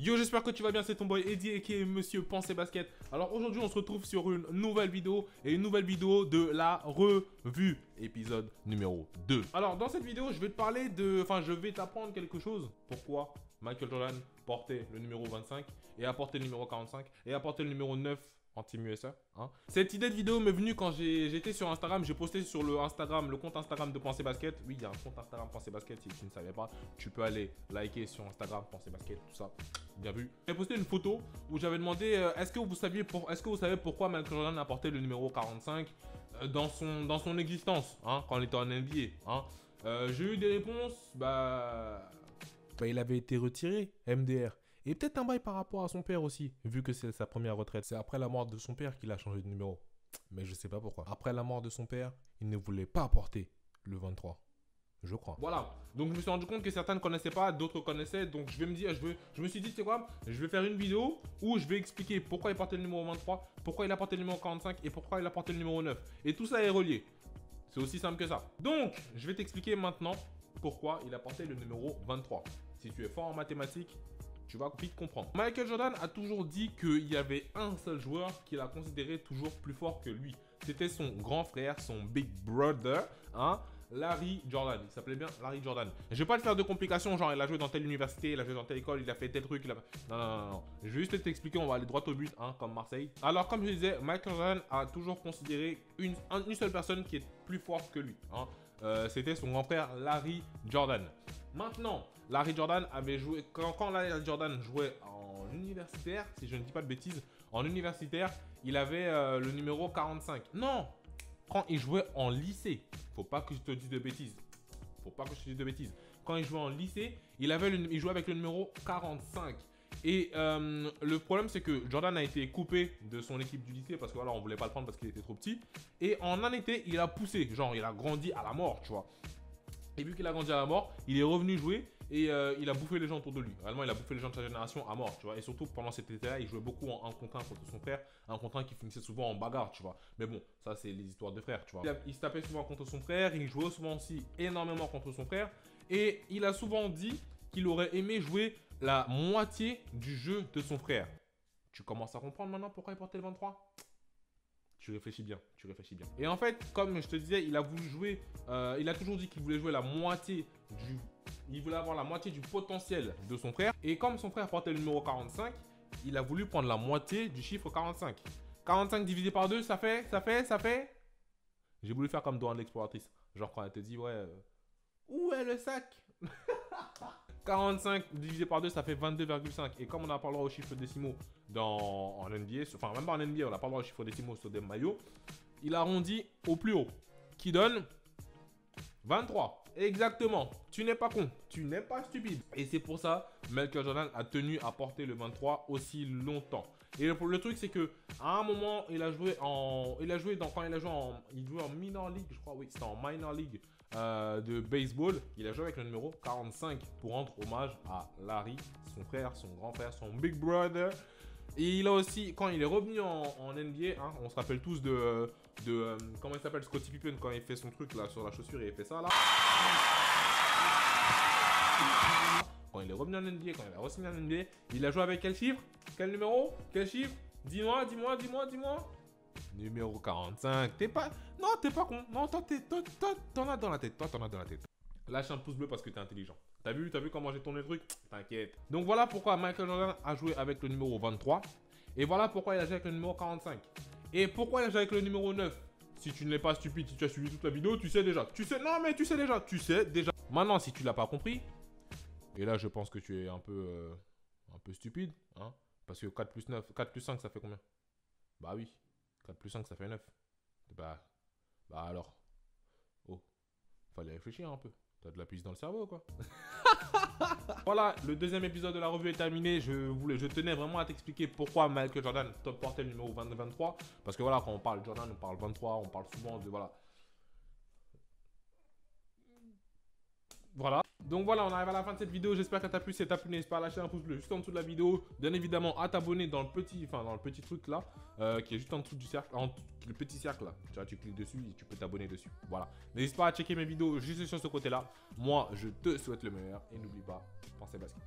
Yo, j'espère que tu vas bien, c'est ton boy Eddie et qui est Monsieur Pensée Basket. Alors aujourd'hui, on se retrouve sur une nouvelle vidéo et une nouvelle vidéo de la revue, épisode numéro 2. Alors dans cette vidéo, je vais te parler de... Enfin, je vais t'apprendre quelque chose. Pourquoi Michael Jordan portait le numéro 25 et a porté le numéro 45 et a porté le numéro 9 en Team USA. Hein. Cette idée de vidéo m'est venue quand j'étais sur Instagram. J'ai posté sur le compte Instagram de Pensée Basket. Oui, il y a un compte Instagram Pensée Basket. Si tu ne savais pas, tu peux aller liker sur Instagram Pensée Basket, tout ça. Bien vu. J'ai posté une photo où j'avais demandé est-ce que vous savez pourquoi Michael Jordan a porté le numéro 45 dans son existence, hein, quand il était en NBA. Hein. J'ai eu des réponses, il avait été retiré, MDR. Et peut-être un bail par rapport à son père aussi, vu que c'est sa première retraite. C'est après la mort de son père qu'il a changé de numéro. Mais je sais pas pourquoi. Après la mort de son père, il ne voulait pas porter le 23. Je crois. Voilà. Donc je me suis rendu compte que certains ne connaissaient pas, d'autres connaissaient. Donc je me suis dit, tu sais quoi, je vais faire une vidéo où je vais expliquer pourquoi il portait le numéro 23, pourquoi il a porté le numéro 45 et pourquoi il a porté le numéro 9. Et tout ça est relié. C'est aussi simple que ça. Donc, je vais t'expliquer maintenant pourquoi il a porté le numéro 23. Si tu es fort en mathématiques, tu vas vite comprendre. Michael Jordan a toujours dit qu'il y avait un seul joueur qu'il a considéré toujours plus fort que lui. C'était son grand frère, son big brother, hein, Larry Jordan. Il s'appelait bien Larry Jordan. Je vais pas te faire de complications, genre il a joué dans telle université, il a joué dans telle école, il a fait tel truc, il a... Non. Je vais juste t'expliquer, on va aller droit au but, hein, comme Marseille. Alors, comme je disais, Michael Jordan a toujours considéré une seule personne qui est plus forte que lui. Hein. C'était son grand frère Larry Jordan. Maintenant, Larry Jordan avait joué... Quand Larry Jordan jouait en universitaire, si je ne dis pas de bêtises, en universitaire, il avait le numéro 45. Non, quand il jouait en lycée, faut pas que je te dise de bêtises. Quand il jouait en lycée, il jouait avec le numéro 45. Et le problème, c'est que Jordan a été coupé de son équipe du lycée parce que voilà, on voulait pas le prendre parce qu'il était trop petit. Et en un été, il a poussé, genre il a grandi à la mort, tu vois. Et vu qu'il a grandi à la mort, il est revenu jouer et il a bouffé les gens autour de lui. Réellement, il a bouffé les gens de sa génération à mort, tu vois. Et surtout, pendant cet été-là, il jouait beaucoup en 1 contre 1 contre son frère. Un contre 1 qui finissait souvent en bagarre, tu vois. Mais bon, ça, c'est les histoires de frères, tu vois. Il se tapait souvent contre son frère. Il jouait souvent aussi énormément contre son frère. Et il a souvent dit qu'il aurait aimé jouer la moitié du jeu de son frère. Tu commences à comprendre maintenant pourquoi il portait le 23 ? Tu réfléchis bien. Et en fait, comme je te disais, il a voulu jouer... il a toujours dit qu'il voulait jouer la moitié du... Il voulait avoir la moitié du potentiel de son frère. Et comme son frère portait le numéro 45, il a voulu prendre la moitié du chiffre 45. 45 divisé par 2, ça fait... J'ai voulu faire comme Dora l'exploratrice. Genre quand elle te dit, ouais... où est le sac 45 divisé par 2, ça fait 22,5. Et comme on n'a pas le droit aux chiffres décimaux en NBA, enfin même pas en NBA, on n'a pas le droit aux chiffres décimaux sur des maillots, il a arrondi au plus haut, qui donne 23. Exactement. Tu n'es pas con, tu n'es pas stupide. Et c'est pour ça Michael Jordan a tenu à porter le 23 aussi longtemps. Et le truc, c'est que à un moment, il jouait en minor league, je crois, oui, c'était en minor league de baseball. Il a joué avec le numéro 45 pour rendre hommage à Larry, son frère, son grand frère, son big brother. Et il a aussi, quand il est revenu en NBA, hein, on se rappelle tous de comment il s'appelle, Scottie Pippen, quand il fait son truc là sur la chaussure et il fait ça là. Quand il est revenu en NBA, quand il a re-signé en NBA, il a joué avec quel chiffre? Quel numéro? Quel chiffre? Dis-moi. Numéro 45. T'es pas con. Non, toi, t'en as dans la tête. Lâche un pouce bleu parce que t'es intelligent. T'as vu comment j'ai tourné le truc? T'inquiète. Donc voilà pourquoi Michael Jordan a joué avec le numéro 23. Et voilà pourquoi il a joué avec le numéro 45. Et pourquoi il a joué avec le numéro 9? Si tu ne l'es pas stupide, si tu as suivi toute la vidéo, tu sais déjà. Tu sais déjà. Maintenant, si tu l'as pas compris, et là je pense que tu es un peu stupide, hein, parce que 4 plus 5 ça fait combien? Bah oui, 4 plus 5 ça fait 9. Bah alors, oh, fallait réfléchir un peu. T'as de la pisse dans le cerveau, quoi. Voilà, le deuxième épisode de la revue est terminé. Je tenais vraiment à t'expliquer pourquoi Michael Jordan portait le numéro 23. Parce que voilà, quand on parle Jordan, on parle 23, on parle souvent de... Voilà. Donc voilà, on arrive à la fin de cette vidéo. J'espère qu'elle t'a plu. Si elle t'a plu, n'hésite pas à lâcher un pouce bleu juste en dessous de la vidéo. Bien évidemment, à t'abonner dans le petit truc là, qui est juste en dessous du cercle, le petit cercle là. Tu vois, tu cliques dessus et tu peux t'abonner dessus. Voilà. N'hésite pas à checker mes vidéos juste sur ce côté là. Moi, je te souhaite le meilleur et n'oublie pas, pensez basket.